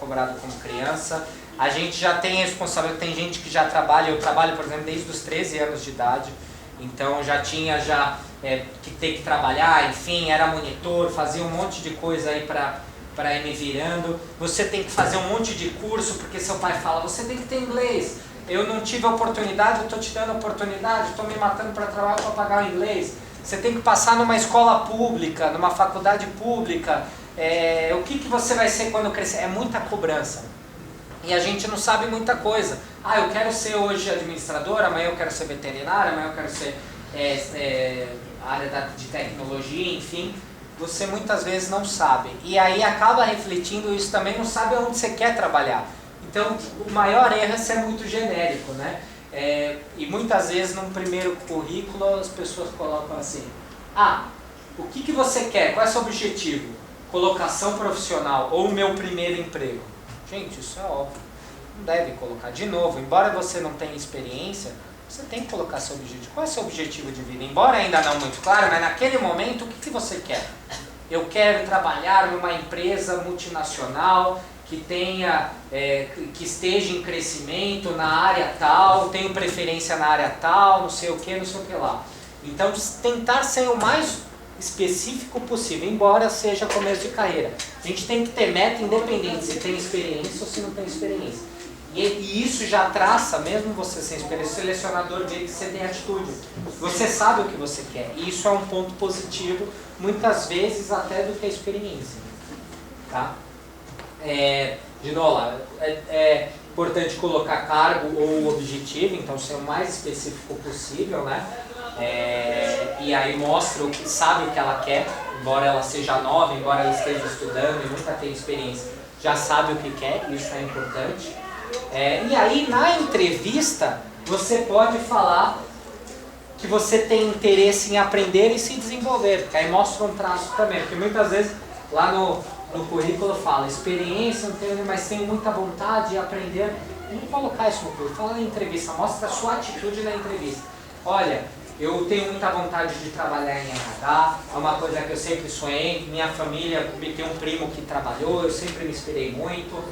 cobrado como criança. A gente já tem responsabilidade, tem gente que já trabalha, eu trabalho, por exemplo, desde os 13 anos de idade, então já tinha que ter que trabalhar, enfim, era monitor, fazia um monte de coisa aí para ir me virando. Você tem que fazer um monte de curso, porque seu pai fala, você tem que ter inglês. Eu não tive a oportunidade, eu estou te dando a oportunidade, estou me matando para trabalhar para pagar o inglês. Você tem que passar numa escola pública, numa faculdade pública. O que você vai ser quando crescer? É muita cobrança. E a gente não sabe muita coisa. Eu quero ser hoje administrador, amanhã eu quero ser veterinário, amanhã eu quero ser área de tecnologia, enfim. Você muitas vezes não sabe. E aí acaba refletindo isso também, não sabe onde você quer trabalhar. Então o maior erro é ser muito genérico, né? E muitas vezes num primeiro currículo as pessoas colocam assim: o que você quer? Qual é o seu objetivo? Colocação profissional ou o meu primeiro emprego? Gente, isso é óbvio. Não deve colocar. De novo, embora você não tenha experiência, você tem que colocar seu objetivo. Qual é o seu objetivo de vida? Embora ainda não muito claro, mas naquele momento, o que você quer? Eu quero trabalhar numa empresa multinacional que tenha, que esteja em crescimento na área tal, tenho preferência na área tal, não sei o que lá. Então, tentar ser o mais específico possível, embora seja começo de carreira. A gente tem que ter meta independente se tem experiência ou se não tem experiência. E isso já traça, mesmo você sem experiência, o selecionador vê que você tem atitude. Você sabe o que você quer. E isso é um ponto positivo, muitas vezes até do que a experiência. Tá? De novo, é importante colocar cargo ou objetivo, então ser o mais específico possível, né? E aí mostra o que sabe o que ela quer, embora ela seja nova, embora ela esteja estudando e nunca tenha experiência, já sabe o que quer, isso é importante. E aí na entrevista você pode falar que você tem interesse em aprender e se desenvolver, porque aí mostra um traço também, porque muitas vezes lá no currículo fala experiência, não tenho, mas tenho muita vontade de aprender. Não colocar isso no currículo, fala na entrevista, mostra a sua atitude na entrevista. Olha, eu tenho muita vontade de trabalhar em RH, é uma coisa que eu sempre sonhei, minha família tem um primo que trabalhou, eu sempre me inspirei muito,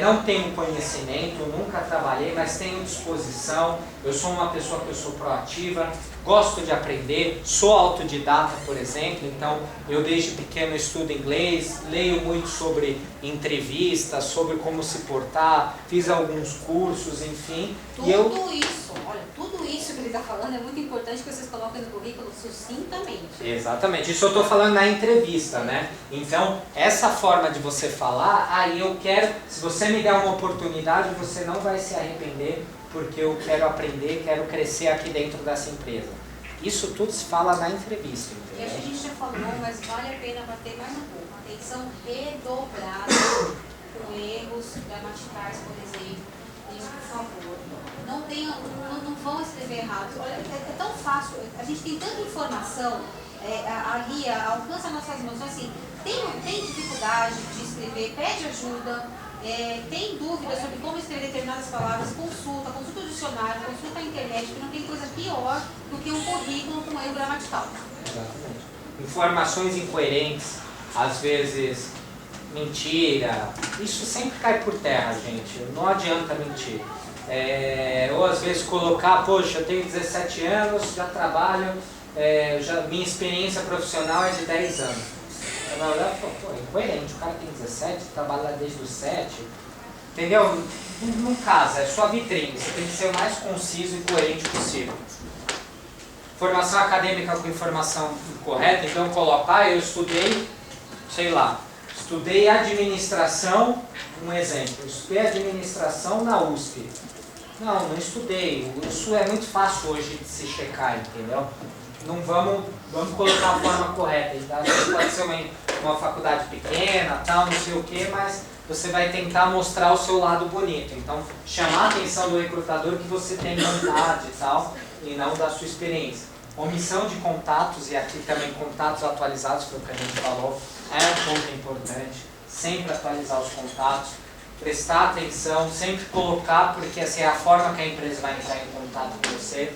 não tenho conhecimento, nunca trabalhei, mas tenho disposição, eu sou uma pessoa que eu sou proativa, gosto de aprender, sou autodidata, por exemplo, então eu desde pequeno estudo inglês, leio muito sobre entrevistas, sobre como se portar, fiz alguns cursos, enfim. Tudo isso que ele está falando é muito importante que vocês coloquem no currículo sucintamente. Exatamente, isso eu estou falando na entrevista, né? Então, essa forma de você falar, eu quero, se você me der uma oportunidade, você não vai se arrepender, porque eu quero aprender, quero crescer aqui dentro dessa empresa. Isso tudo se fala na entrevista. E a gente já falou, mas vale a pena bater mais um pouco. Atenção redobrada com erros gramaticais, por exemplo. Por favor, não vão escrever errado. Olha, é tão fácil, a gente tem tanta informação ali, alcança nossas mãos. Assim, tem dificuldade de escrever, pede ajuda. Tem dúvidas sobre como escrever determinadas palavras, consulta o dicionário, consulta a internet, que não tem coisa pior do que um currículo com erro gramatical. Exatamente. Informações incoerentes, às vezes mentira, isso sempre cai por terra, gente, não adianta mentir. Ou às vezes colocar, poxa, eu tenho 17 anos, já trabalho, minha experiência profissional é de 10 anos. Vai olhar e falar, é incoerente, o cara tem 17, trabalha lá desde os 7, entendeu? Não casa, é sua vitrine, você tem que ser o mais conciso e coerente possível. Formação acadêmica com informação incorreta, então colocar, eu estudei, estudei administração, um exemplo, estudei administração na USP. Não estudei, isso é muito fácil hoje de se checar, entendeu? Não vamos colocar a forma correta. Às vezes pode ser uma faculdade pequena, tal, não sei o que, mas você vai tentar mostrar o seu lado bonito. Então, chamar a atenção do recrutador que você tem vontade e tal, e não da sua experiência. Omissão de contatos, e aqui também contatos atualizados, foi o que a gente falou, é um ponto importante. Sempre atualizar os contatos, prestar atenção, sempre colocar, porque essa é a forma que a empresa vai entrar em contato com você.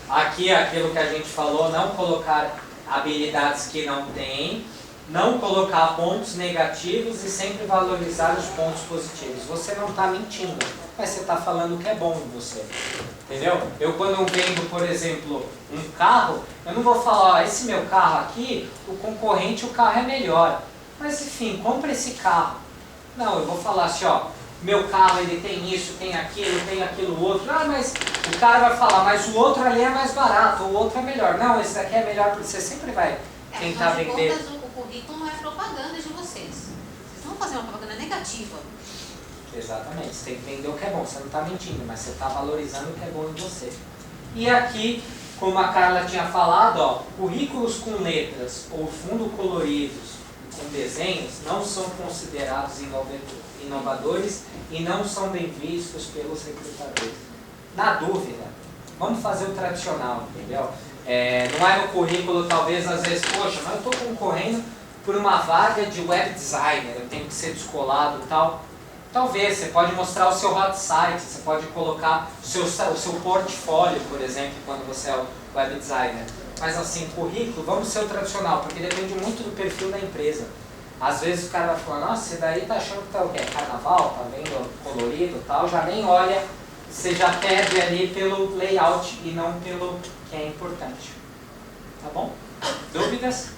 Aqui é aquilo que a gente falou, não colocar habilidades que não tem, não colocar pontos negativos e sempre valorizar os pontos positivos. Você não está mentindo, mas você está falando o que é bom em você. Entendeu? Eu quando vendo, por exemplo, um carro, eu não vou falar, ó, esse meu carro aqui, o concorrente, o carro é melhor. Mas enfim, compra esse carro. Não, eu vou falar assim, ó, meu carro ele tem isso, tem aquilo outro. Ah, mas o cara vai falar, mas o outro ali é mais barato, o outro é melhor. Não, esse daqui é melhor, porque você sempre vai tentar vender. Contas, o currículo não é propaganda de vocês. Vocês não vão fazer uma propaganda negativa. Exatamente, você tem que vender o que é bom, você não está mentindo, mas você está valorizando o que é bom em você. E aqui, como a Carla tinha falado, ó, currículos com letras ou fundo coloridos com desenhos não são considerados inovadores e não são bem vistos pelos recrutadores. Na dúvida, vamos fazer o tradicional, entendeu? Não é no currículo, talvez, às vezes, poxa, mas eu estou concorrendo por uma vaga de web designer, eu tenho que ser descolado e tal. Talvez, você pode mostrar o seu hot site, você pode colocar o seu portfólio, por exemplo, quando você é o web designer. Mas assim, currículo, vamos ser o tradicional, porque depende muito do perfil da empresa. Às vezes o cara vai falar, nossa, você daí tá achando que tá o quê? Carnaval, tá vendo colorido e tal, já nem olha, você já perde ali pelo layout e não pelo que é importante. Tá bom? Dúvidas?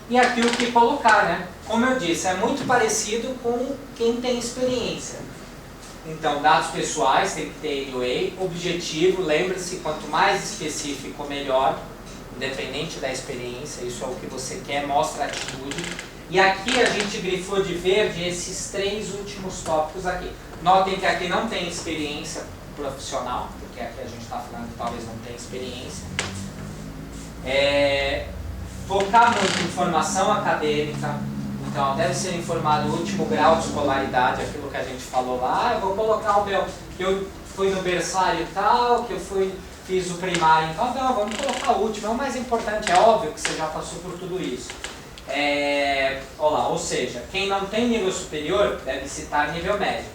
E aqui o que colocar, né? Como eu disse, é muito parecido com quem tem experiência. Então, dados pessoais, tem que ter AUA, objetivo, lembre-se, quanto mais específico, melhor, independente da experiência, isso é o que você quer, mostra atitude. E aqui a gente grifou de verde esses 3 últimos tópicos aqui. Notem que aqui não tem experiência profissional, porque aqui a gente está falando que talvez não tenha experiência. Focar muito em formação acadêmica, então deve ser informado o último grau de escolaridade, aquilo que a gente falou lá, eu vou colocar o meu, que eu fui no berçário tal, que eu fiz o primário, então não, vamos colocar o último, é o mais importante, é óbvio que você já passou por tudo isso. Ou seja, quem não tem nível superior deve citar nível médio,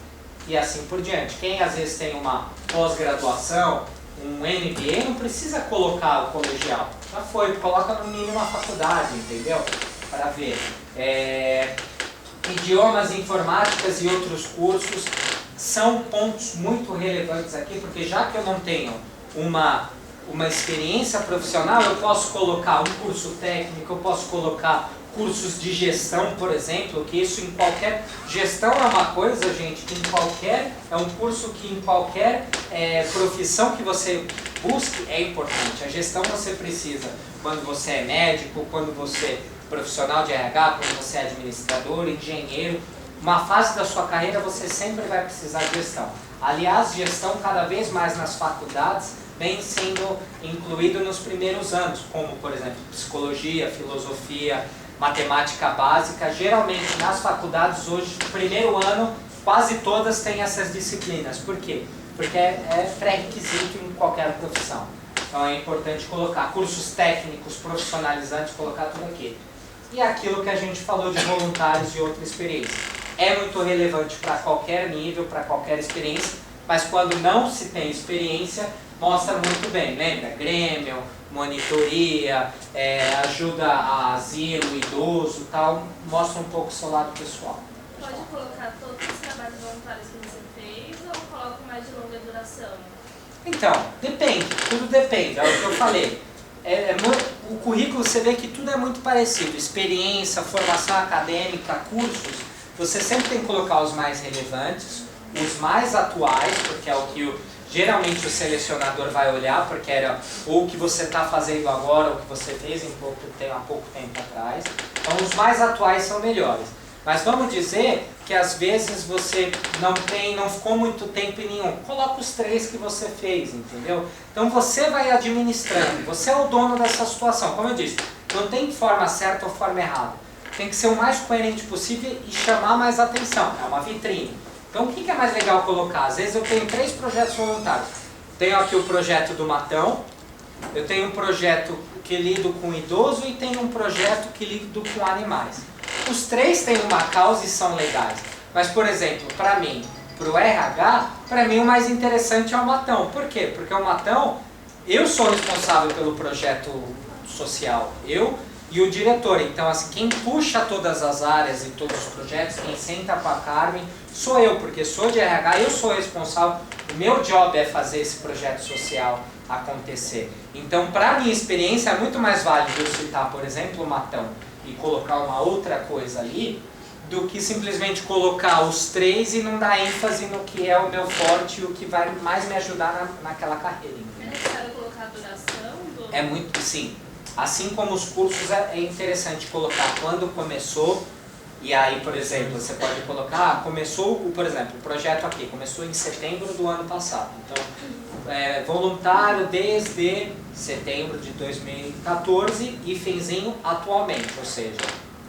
e assim por diante. Quem às vezes tem uma pós-graduação, um MBA, não precisa colocar o colegial, já foi, coloca no mínimo uma faculdade, entendeu? Para ver. Idiomas, informáticas e outros cursos são pontos muito relevantes aqui, porque já que eu não tenho uma experiência profissional, eu posso colocar um curso técnico, eu posso colocar cursos de gestão, por exemplo, que isso em qualquer... Gestão é uma coisa, gente, que é um curso que em qualquer profissão que você busque é importante. A gestão você precisa quando você é médico, quando você é profissional de RH, quando você é administrador, engenheiro. Uma fase da sua carreira você sempre vai precisar de gestão. Aliás, gestão cada vez mais nas faculdades vem sendo incluído nos primeiros anos, como, por exemplo, psicologia, filosofia, matemática básica. Geralmente nas faculdades hoje, no primeiro ano, quase todas têm essas disciplinas. Por quê? Porque é pré-requisito em qualquer profissão. Então é importante colocar cursos técnicos, profissionalizantes, colocar tudo aqui. E aquilo que a gente falou de voluntários e outra experiência. É muito relevante para qualquer nível, para qualquer experiência, mas quando não se tem experiência, mostra muito bem. Lembra? Grêmio, monitoria, ajuda a asilo, idoso e tal, mostra um pouco o seu lado pessoal. Pode colocar todos os trabalhos voluntários que você fez ou coloca mais de longa duração? Então, depende, tudo depende, é o que eu falei. O currículo você vê que tudo é muito parecido, experiência, formação acadêmica, cursos, você sempre tem que colocar os mais relevantes, os mais atuais, porque é o que geralmente o selecionador vai olhar, porque era o que você está fazendo agora, o que você fez há pouco tempo atrás. Então os mais atuais são melhores. Mas vamos dizer que às vezes você não ficou muito tempo em nenhum. Coloca os 3 que você fez, entendeu? Então você vai administrando, você é o dono dessa situação. Como eu disse, não tem forma certa ou forma errada. Tem que ser o mais coerente possível e chamar mais atenção. É uma vitrine. Então o que é mais legal colocar? Às vezes eu tenho 3 projetos voluntários. Tenho aqui o projeto do Matão, eu tenho um projeto que lido com idoso e tenho um projeto que lido com animais. Os 3 têm uma causa e são legais. Mas, por exemplo, para mim, para o RH, para mim o mais interessante é o Matão. Por quê? Porque o Matão, eu sou responsável pelo projeto social. Eu e o diretor. Então, assim, quem puxa todas as áreas e todos os projetos, quem senta com a Carmen, sou eu, porque sou de RH, eu sou responsável, o meu job é fazer esse projeto social acontecer. Então, para minha experiência, é muito mais válido eu citar, por exemplo, o Matão e colocar uma outra coisa ali, do que simplesmente colocar os três e não dar ênfase no que é o meu forte e o que vai mais me ajudar naquela carreira. É necessário colocar a duração do... É muito, sim. Assim como os cursos, é interessante colocar quando começou, e aí, por exemplo, você pode colocar, começou, por exemplo, o projeto aqui, começou em setembro do ano passado. Então, voluntário desde setembro de 2014 e finzinho atualmente, ou seja,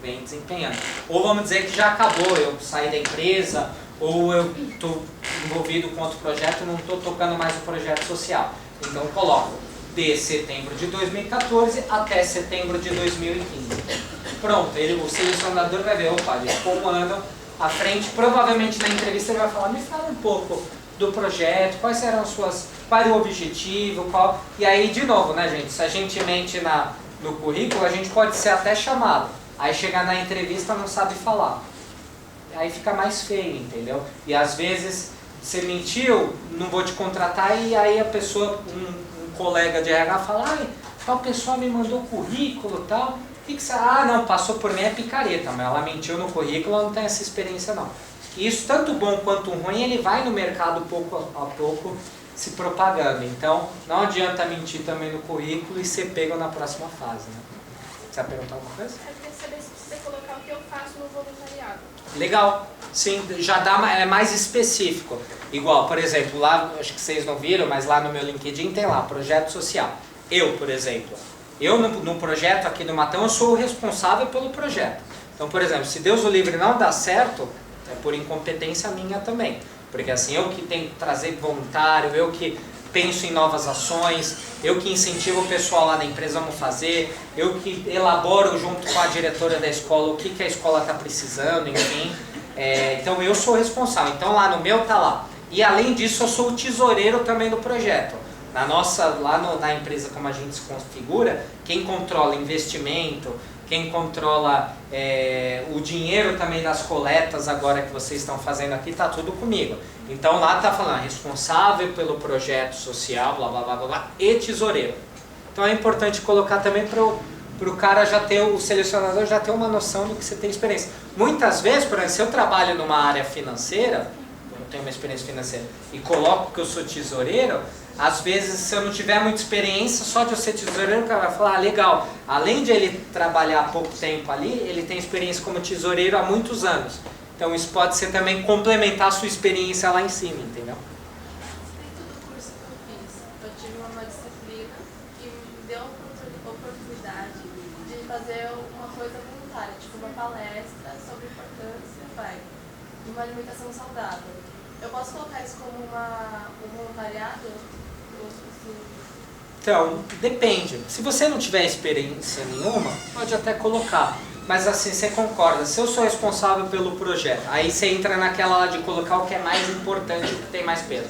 vem desempenhando. Ou vamos dizer que já acabou, eu saí da empresa, ou eu estou envolvido com outro projeto e não estou tocando mais o projeto social. Então eu coloco de setembro de 2014 até setembro de 2015. Pronto, o selecionador vai ver, opa, ele ficou um ano à frente, provavelmente na entrevista ele vai falar, me fala um pouco do projeto, quais eram qual era o objetivo, e aí de novo, né gente, se a gente mente no currículo, a gente pode ser até chamado. Aí chegar na entrevista não sabe falar. Aí fica mais feio, entendeu? E às vezes você mentiu, não vou te contratar, e aí a pessoa, um colega de RH fala, ai, tal pessoa me mandou currículo e tal. O que você... Ah, não, passou por mim, é picareta, mas ela mentiu no currículo, ela não tem essa experiência não. E isso, tanto bom quanto ruim, ele vai no mercado pouco a pouco se propagando. Então, não adianta mentir também no currículo e ser pego na próxima fase, né? Você vai perguntar alguma coisa? Eu queria saber se você colocar o que eu faço no voluntariado. Legal, sim, já dá, é mais específico. Igual, por exemplo, lá, acho que vocês não viram, mas lá no meu LinkedIn tem lá, projeto social. Eu, por exemplo, no projeto aqui do Matão, eu sou o responsável pelo projeto. Então, por exemplo, se Deus o livre não dá certo, é por incompetência minha também. Porque assim, eu que tenho que trazer voluntário, eu que penso em novas ações, eu que incentivo o pessoal lá da empresa, vamos fazer, eu que elaboro junto com a diretora da escola o que a escola está precisando, enfim. Então eu sou responsável, então lá no meu tá lá. E além disso eu sou o tesoureiro também do projeto. Na empresa como a gente se configura, quem controla investimento, quem controla o dinheiro também das coletas agora que vocês estão fazendo aqui, está tudo comigo. Então lá está falando responsável pelo projeto social, blá blá blá blá, e tesoureiro. Então é importante colocar também para o cara já ter, o selecionador já ter uma noção do que você tem experiência. Muitas vezes, por exemplo, se eu trabalho numa área financeira, eu tenho uma experiência financeira, e coloco que eu sou tesoureiro, às vezes, se eu não tiver muita experiência, só de eu ser tesoureiro, o cara vai falar, legal, além de ele trabalhar há pouco tempo ali, ele tem experiência como tesoureiro há muitos anos. Então isso pode ser também complementar a sua experiência lá em cima, entendeu? Em todo curso que eu fiz, eu tive uma disciplina que me deu a oportunidade de fazer uma coisa voluntária, tipo uma palestra sobre a importância de uma alimentação saudável. Eu posso colocar isso como um voluntariado? Então, depende. Se você não tiver experiência nenhuma, pode até colocar. Mas assim, você concorda, se eu sou responsável pelo projeto, aí você entra naquela lá de colocar o que é mais importante, o que tem mais peso.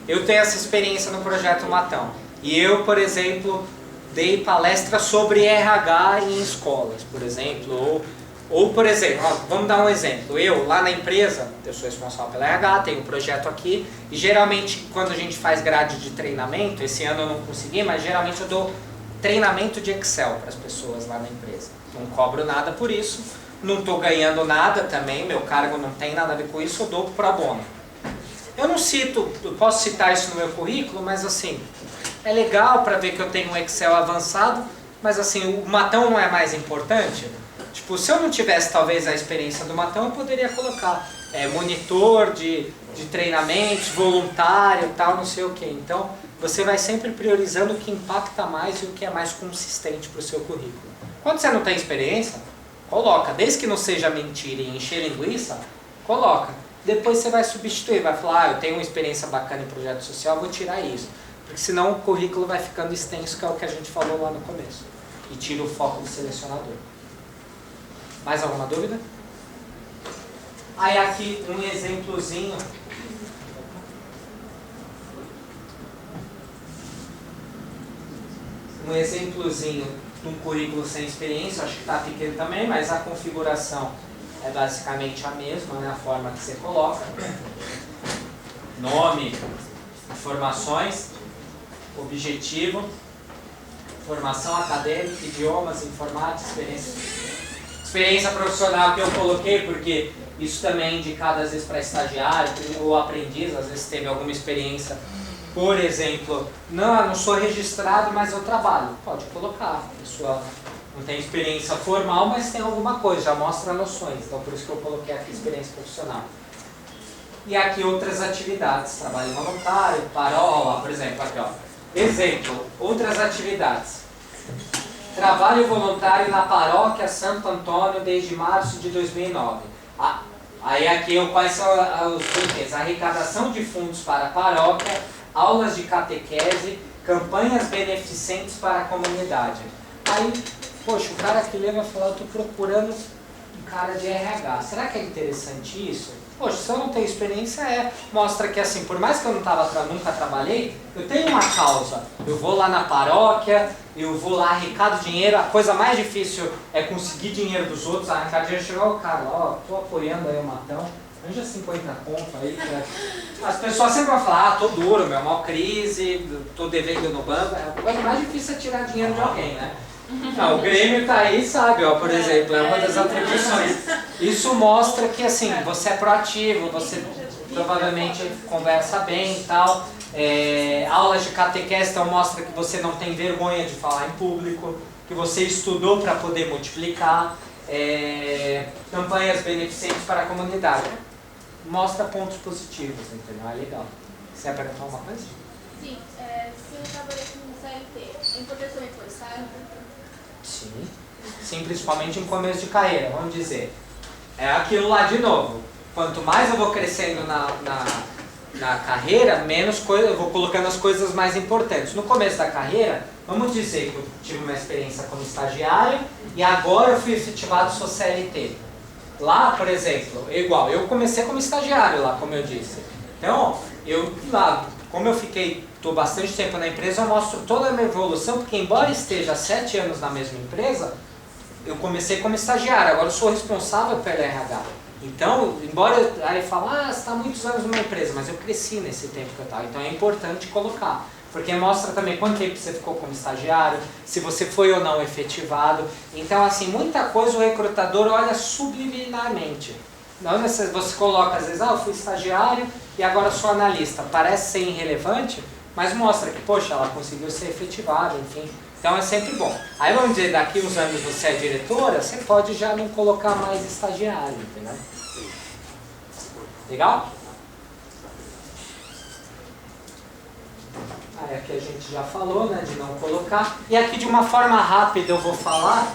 Eu tenho essa experiência no projeto Matão. E eu, por exemplo, dei palestra sobre RH em escolas, por exemplo. Ou por exemplo, vamos dar um exemplo. Eu, lá na empresa, eu sou responsável pela RH, tenho um projeto aqui. E geralmente, quando a gente faz grade de treinamento, esse ano eu não consegui, mas geralmente eu dou treinamento de Excel para as pessoas lá na empresa. Não cobro nada por isso, não estou ganhando nada também, meu cargo não tem nada a ver com isso, eu dou pro bono. Eu não cito, eu posso citar isso no meu currículo, mas assim, é legal para ver que eu tenho um Excel avançado, mas assim, o Matão não é mais importante. Tipo, se eu não tivesse talvez a experiência do Matão, eu poderia colocar monitor de treinamentos, voluntário, tal, não sei o que. Então, você vai sempre priorizando o que impacta mais e o que é mais consistente para o seu currículo. Quando você não tem experiência, coloca. Desde que não seja mentira e encher linguiça, coloca. Depois você vai substituir, vai falar, eu tenho uma experiência bacana em projeto social, vou tirar isso. Porque senão o currículo vai ficando extenso, que é o que a gente falou lá no começo. E tira o foco do selecionador. Mais alguma dúvida? Aí aqui um exemplozinho. Um exemplozinho de um currículo sem experiência, acho que está pequeno também, mas a configuração é basicamente a mesma, né? A forma que você coloca. Nome, informações, objetivo, formação acadêmica, idiomas, informática, experiência profissional que eu coloquei, porque isso também é indicado às vezes para estagiário ou aprendiz, às vezes teve alguma experiência. Por exemplo, não sou registrado, mas eu trabalho. Pode colocar. A pessoa não tem experiência formal, mas tem alguma coisa, já mostra noções. Então, por isso que eu coloquei aqui experiência profissional. E aqui outras atividades. Trabalho voluntário, parola, por exemplo, aqui ó. Exemplo, outras atividades. Trabalho voluntário na paróquia Santo Antônio desde março de 2009. Aí aqui quais são os porquês? Arrecadação de fundos para a paróquia, aulas de catequese, campanhas beneficentes para a comunidade. Aí, poxa, o cara que lê vai falar, eu estou procurando um cara de RH. Será que é interessante isso? Poxa, se eu não tenho experiência, mostra que assim, por mais que eu nunca trabalhei, eu tenho uma causa. Eu vou lá na paróquia, eu vou lá, arrecado dinheiro, a coisa mais difícil é conseguir dinheiro dos outros, arrecadar dinheiro, chegar o cara, ó, tô apoiando aí o Matão, anja 50 conto aí. As pessoas sempre vão falar, tô duro, meu, maior crise, tô devendo no banco, a coisa mais difícil é tirar dinheiro de alguém, né? Não, o Grêmio tá aí, sabe, ó, por exemplo, é uma das atribuições. Isso mostra que assim, você é proativo, você provavelmente conversa bem e tal. Aulas de catequese, então mostra que você não tem vergonha de falar em público, que você estudou para poder multiplicar. Campanhas beneficentes para a comunidade. Mostra pontos positivos, entendeu? É legal. Você quer perguntar uma coisa? Sim, se eu trabalhei com CLT, é importante também for estágio? Sim, principalmente em começo de carreira, vamos dizer. É aquilo lá de novo. Quanto mais eu vou crescendo na carreira, menos coisa, eu vou colocando as coisas mais importantes. No começo da carreira, vamos dizer que eu tive uma experiência como estagiário e agora eu fui efetivado, sou CLT. Lá, por exemplo, igual, eu comecei como estagiário lá, como eu disse. Então, como eu estou bastante tempo na empresa, eu mostro toda a minha evolução, porque embora esteja 7 anos na mesma empresa, eu comecei como estagiário, agora eu sou responsável pela RH. Então, embora aí fale, você está há muitos anos numa empresa, mas eu cresci nesse tempo que eu estava, então é importante colocar. Porque mostra também quanto tempo você ficou como estagiário, se você foi ou não efetivado. Então, assim, muita coisa o recrutador olha subliminarmente. Não você coloca, às vezes, eu fui estagiário e agora sou analista. Parece ser irrelevante, mas mostra que, poxa, ela conseguiu ser efetivada, enfim. Então é sempre bom. Aí vamos dizer, daqui uns anos você é diretora, você pode já não colocar mais estagiário, entendeu? Legal? Aí aqui a gente já falou, né, de não colocar. E aqui de uma forma rápida eu vou falar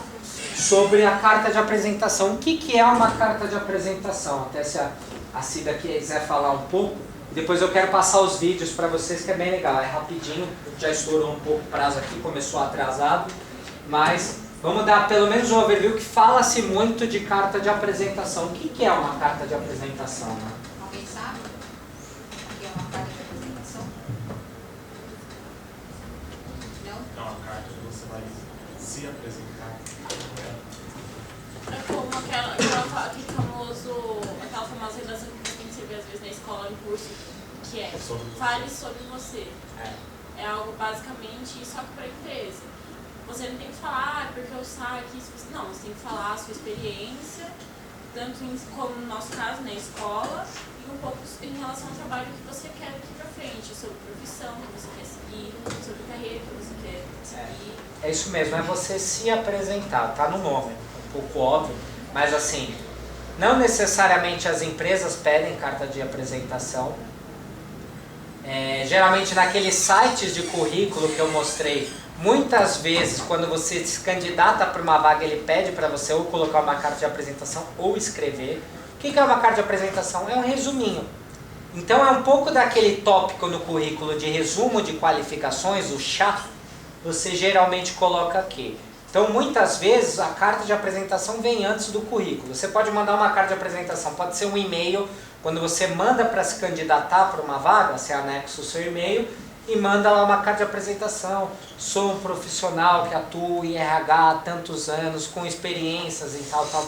sobre a carta de apresentação. O que é uma carta de apresentação? Até se a Cida quiser falar um pouco. Depois eu quero passar os vídeos para vocês, que é bem legal. É rapidinho, já estourou um pouco o prazo aqui, começou atrasado. Mas vamos dar pelo menos um overview que fala-se muito de carta de apresentação. O que é uma carta de apresentação, né? Alguém sabe o que é uma carta de apresentação? Não? É uma carta que você vai se apresentar. É como aquela famosa redação que você vê às vezes na escola, em curso, que é fale sobre você. É algo basicamente só que para a empresa. Você não tem que falar porque eu saio aqui, não, você tem que falar a sua experiência, tanto como no nosso caso, na escola, e um pouco em relação ao trabalho que você quer daqui para frente, sobre profissão que você quer seguir, sobre carreira que você quer seguir. É isso mesmo, é você se apresentar, tá no nome, um pouco óbvio, mas assim, não necessariamente as empresas pedem carta de apresentação. Geralmente naqueles sites de currículo que eu mostrei, muitas vezes quando você se candidata para uma vaga, ele pede para você ou colocar uma carta de apresentação ou escrever. O que é uma carta de apresentação? É um resuminho. Então é um pouco daquele tópico no currículo de resumo de qualificações, o chá, você geralmente coloca aqui. Então muitas vezes a carta de apresentação vem antes do currículo. Você pode mandar uma carta de apresentação, pode ser um e-mail, quando você manda para se candidatar para uma vaga, você anexa o seu e-mail e manda lá uma carta de apresentação. Sou um profissional que atua em RH há tantos anos, com experiências em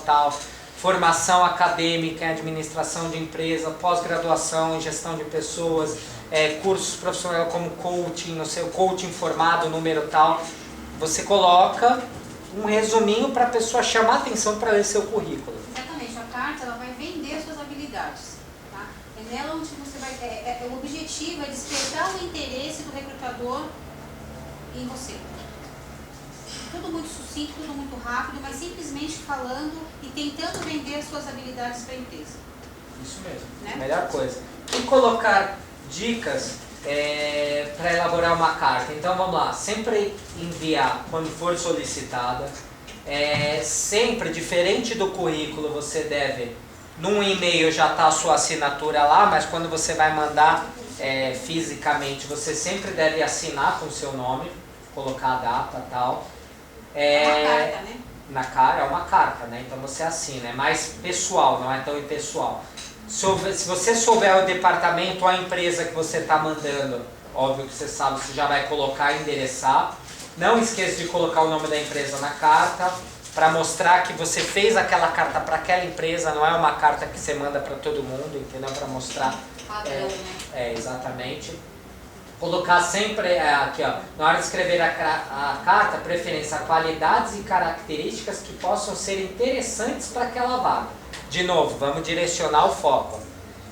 tal. Formação acadêmica em administração de empresa, pós-graduação em gestão de pessoas, cursos profissionais como coaching, não sei, coaching formado, número tal. Você coloca um resuminho para a pessoa chamar atenção para ler seu currículo. Exatamente, a carta ela vai vender suas habilidades. Tá? É nela onde você vai. O objetivo é despertar o interesse do recrutador em você. Tudo muito sucinto, tudo muito rápido, mas simplesmente falando e tentando vender suas habilidades para a empresa. Isso mesmo, né? Melhor coisa. E colocar dicas para elaborar uma carta. Então vamos lá, sempre enviar quando for solicitada. Sempre, diferente do currículo, você deve, num e-mail já está a sua assinatura lá, mas quando você vai mandar fisicamente, você sempre deve assinar com o seu nome, colocar a data e tal. É uma carta, né? Na cara é uma carta, né? Então você assina, é mais pessoal, não é tão impessoal. Se você souber o departamento ou a empresa que você está mandando, óbvio que você sabe, você já vai colocar e endereçar. Não esqueça de colocar o nome da empresa na carta, para mostrar que você fez aquela carta para aquela empresa, não é uma carta que você manda para todo mundo, entendeu? Para mostrar. Padrão, né? Exatamente. Colocar sempre aqui, ó, na hora de escrever a carta, preferência a qualidades e características que possam ser interessantes para aquela vaga. De novo, vamos direcionar o foco.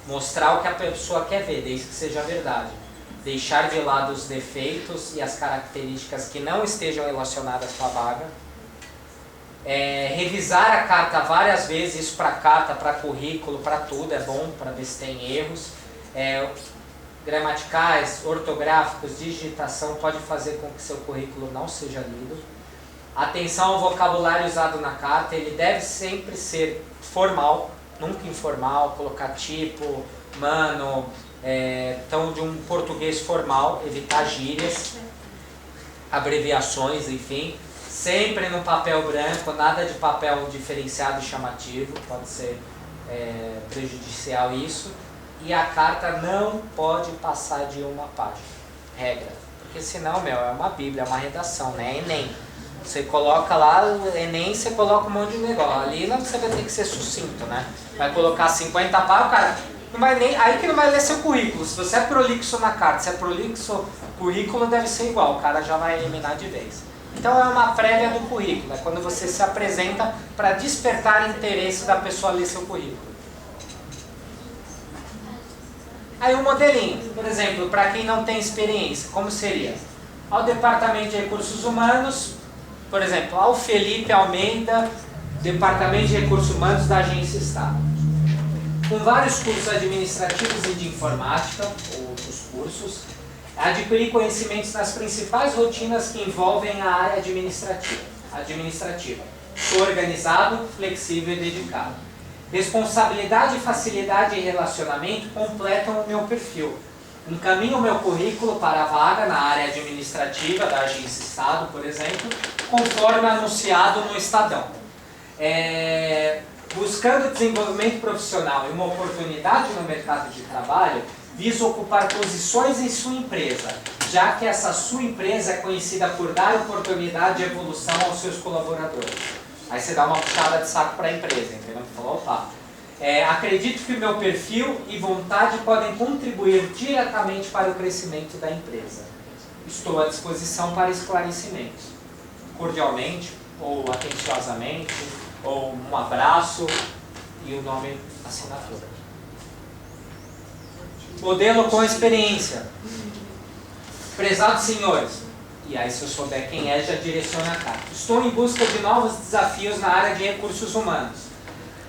Mostrar o que a pessoa quer ver, desde que seja verdade. Deixar de lado os defeitos e as características que não estejam relacionadas com a vaga. Revisar a carta várias vezes, isso para carta, para currículo, para tudo, é bom para ver se tem erros. Gramaticais, ortográficos, digitação pode fazer com que seu currículo não seja lido. Atenção ao vocabulário usado na carta, ele deve sempre ser formal, nunca informal, colocar tipo, mano, então de um português formal, evitar gírias, abreviações, enfim. Sempre no papel branco, nada de papel diferenciado e chamativo, pode ser prejudicial isso. E a carta não pode passar de uma página, regra. Porque senão, é uma bíblia, é uma redação, né? É Enem. Você coloca lá, o Enem, você coloca um monte de negócio. Ali não, você vai ter que ser sucinto, né? Vai colocar 50 páginas, o cara não vai nem, aí que não vai ler seu currículo. Se você é prolixo na carta, se é prolixo, currículo deve ser igual, o cara já vai eliminar de vez. Então é uma prévia do currículo, é quando você se apresenta para despertar interesse da pessoa a ler seu currículo. Aí um modelinho, por exemplo, para quem não tem experiência, como seria? Ao Departamento de Recursos Humanos, por exemplo, ao Felipe Almeida, Departamento de Recursos Humanos da Agência Estado. Com vários cursos administrativos e de informática, ou outros cursos, adquirir conhecimentos nas principais rotinas que envolvem a área administrativa. Sou organizado, flexível e dedicado. Responsabilidade, facilidade e relacionamento completam o meu perfil. Encaminho o meu currículo para a vaga na área administrativa da Agência Estado, por exemplo, conforme anunciado no Estadão. Buscando desenvolvimento profissional e uma oportunidade no mercado de trabalho, visa ocupar posições em sua empresa, já que essa sua empresa é conhecida por dar oportunidade de evolução aos seus colaboradores. Aí você dá uma puxada de saco para a empresa, entendeu? Falou, opa. Acredito que o meu perfil e vontade podem contribuir diretamente para o crescimento da empresa. Estou à disposição para esclarecimentos. Cordialmente, ou atenciosamente, ou um abraço e o nome, assinatura. Modelo com experiência. Prezados senhores, e aí se eu souber quem é, já direciona a carta. Estou em busca de novos desafios na área de recursos humanos.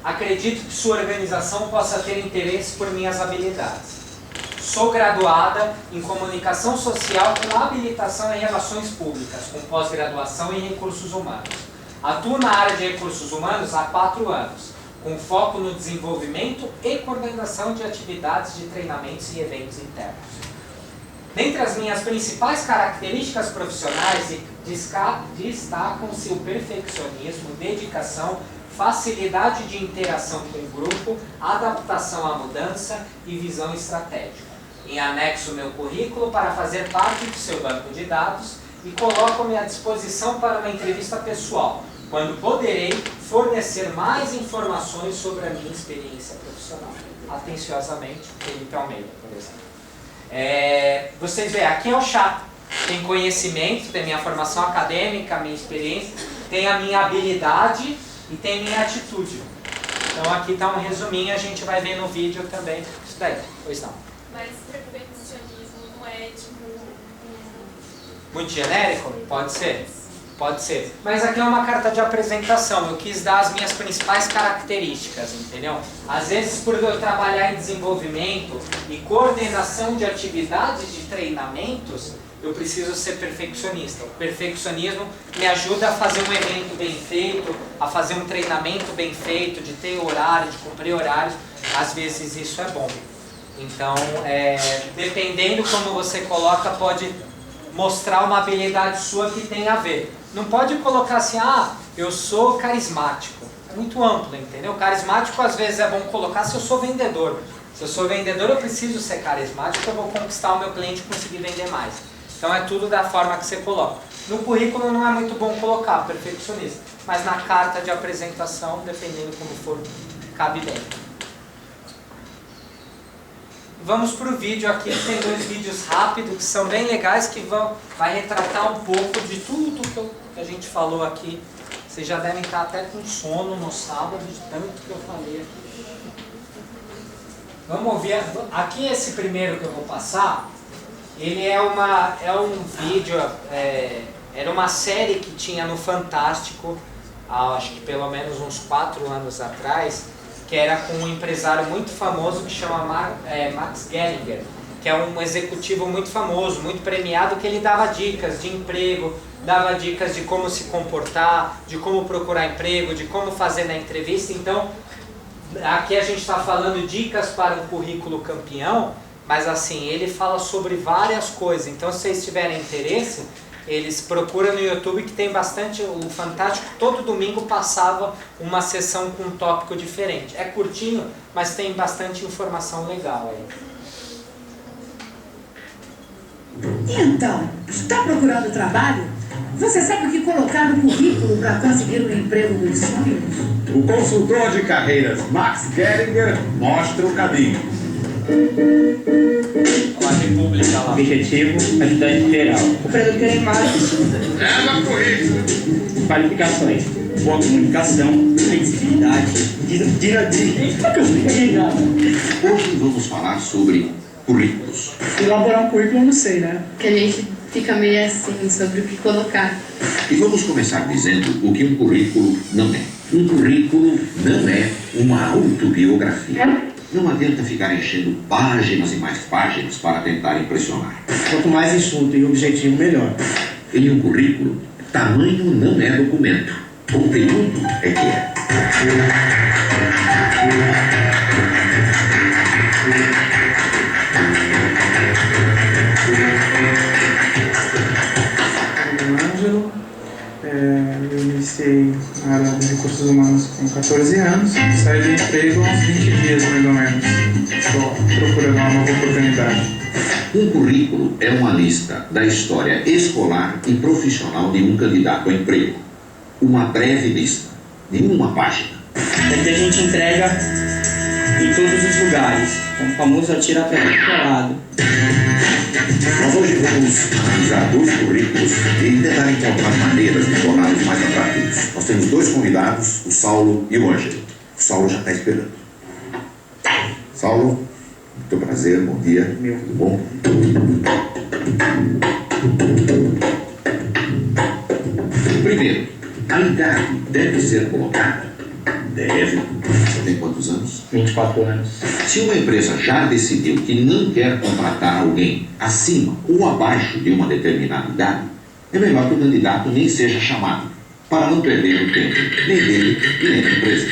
Acredito que sua organização possa ter interesse por minhas habilidades. Sou graduada em comunicação social com habilitação em relações públicas, com pós-graduação em recursos humanos. Atuo na área de recursos humanos há 4 anos, com foco no desenvolvimento e coordenação de atividades de treinamentos e eventos internos. Dentre as minhas principais características profissionais destacam-se o perfeccionismo, dedicação, facilidade de interação com o grupo, adaptação à mudança e visão estratégica. em anexo o meu currículo para fazer parte do seu banco de dados e coloco-me à disposição para uma entrevista pessoal, quando poderei fornecer mais informações sobre a minha experiência profissional. Atenciosamente, Felipe Almeida, por exemplo. Vocês veem, aqui é o chato. Tem conhecimento, tem minha formação acadêmica, minha experiência, tem a minha habilidade e tem minha atitude. Então aqui está um resuminho, a gente vai ver no vídeo também isso daí. Pois não. Mas perfeccionismo não é tipo... Muito genérico? Pode ser. Pode ser. Mas aqui é uma carta de apresentação. Eu quis dar as minhas principais características, entendeu? Às vezes, por eu trabalhar em desenvolvimento e coordenação de atividades de treinamentos, eu preciso ser perfeccionista. O perfeccionismo me ajuda a fazer um evento bem feito, a fazer um treinamento bem feito, de ter horário, de cumprir horários. Às vezes isso é bom. Então, dependendo como você coloca, pode mostrar uma habilidade sua que tem a ver. Não pode colocar assim, eu sou carismático. É muito amplo, entendeu? Carismático às vezes é bom colocar se eu sou vendedor. Se eu sou vendedor, eu preciso ser carismático, eu vou conquistar o meu cliente e conseguir vender mais. Então é tudo da forma que você coloca. No currículo não é muito bom colocar perfeccionista, mas na carta de apresentação, dependendo como for, cabe bem. Vamos para o vídeo aqui, tem 2 vídeos rápidos que são bem legais, que vai retratar um pouco de tudo que a gente falou aqui. Vocês já devem estar até com sono no sábado, de tanto que eu falei aqui. Vamos ouvir, aqui esse primeiro que eu vou passar, ele é um vídeo, era uma série que tinha no Fantástico, acho que pelo menos uns 4 anos atrás, que era com um empresário muito famoso que chama Max Geringer, que é um executivo muito famoso, muito premiado, que ele dava dicas de emprego, dava dicas de como se comportar, de como procurar emprego, de como fazer na entrevista. Então, aqui a gente está falando dicas para um currículo campeão, mas assim, ele fala sobre várias coisas. Então, se vocês tiverem interesse, eles procuram no YouTube, que tem bastante. O Fantástico todo domingo passava uma sessão com um tópico diferente. É curtinho, mas tem bastante informação legal aí. Então, está procurando trabalho? Você sabe o que colocar no currículo para conseguir o emprego dos sonhos? O consultor de carreiras Max Geringer mostra o caminho. Olá, República lá. Objetivo, ajudante geral. Operador de imagens. Leva currículo. Qualificações. Boa comunicação, flexibilidade, Hoje vamos falar sobre currículos. Elaborar um currículo eu não sei, né? Que a gente fica meio assim sobre o que colocar. E vamos começar dizendo o que um currículo não é. Um currículo não é uma autobiografia. Não adianta ficar enchendo páginas e mais páginas para tentar impressionar. Quanto mais enxuto e objetivo, melhor. Em um currículo, tamanho não é documento. Conteúdo é que é. Ângelo, eu iniciei na área de recursos humanos com 14 anos, saí de emprego há uns 20 dias mais ou menos, estou procurando uma nova oportunidade. Um currículo é uma lista da história escolar e profissional de um candidato a emprego. Uma breve lista, de uma página. É que a gente entrega em todos os lugares, como o famoso atira para o lado. Nós hoje vamos analisar 2 currículos e tentar encontrar maneiras de torná-los mais atrativos. Nós temos 2 convidados, o Saulo e o Ângelo. O Saulo já está esperando. Saulo, muito prazer, bom dia. Tudo bom? Primeiro, a idade deve ser colocada? Deve. Você tem quantos anos? 24 anos. Se uma empresa já decidiu que não quer contratar alguém acima ou abaixo de uma determinada idade, é melhor que o candidato nem seja chamado, para não perder o tempo nem dele e nem da empresa.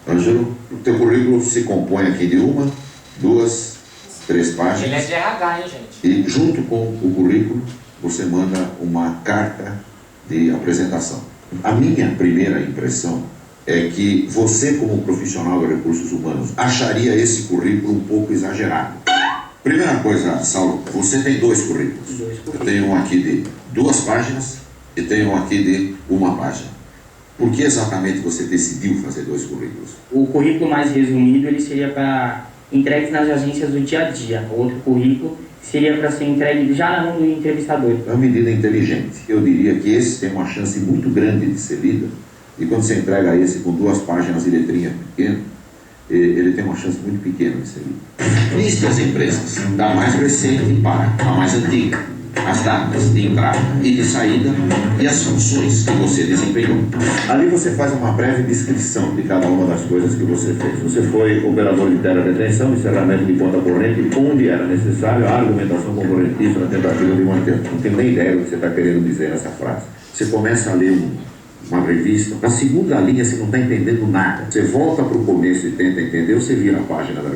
Ângelo, o teu currículo se compõe aqui de 1, 2, 3 páginas. Ele é de RH, hein, gente? E junto com o currículo, você manda uma carta de apresentação. A minha primeira impressão é que você, como profissional de recursos humanos, acharia esse currículo um pouco exagerado. Primeira coisa, Saulo, você tem 2 currículos. Eu tenho um aqui de 2 páginas e tenho um aqui de 1 página. Por que exatamente você decidiu fazer 2 currículos? O currículo mais resumido ele seria para entregues nas agências do dia a dia. O outro currículo seria para ser entregue já na mão do entrevistador. É uma medida inteligente. Eu diria que esse tem uma chance muito grande de ser lido. E quando você entrega esse com 2 páginas e letrinha pequena, ele tem uma chance muito pequena de ser lido. Liste as empresas, da mais recente para a mais antiga, as datas de entrada e de saída e as funções que você desempenhou. Ali você faz uma breve descrição de cada uma das coisas que você fez. Você foi operador de teleretenção, encerramento de ponta corrente, onde era necessário a argumentação concorrentícia na tentativa de manter. Não tenho nem ideia do que você está querendo dizer nessa frase. Você começa a ler uma revista, na segunda linha você não está entendendo nada. Você volta para o começo e tenta entender, você vira a página da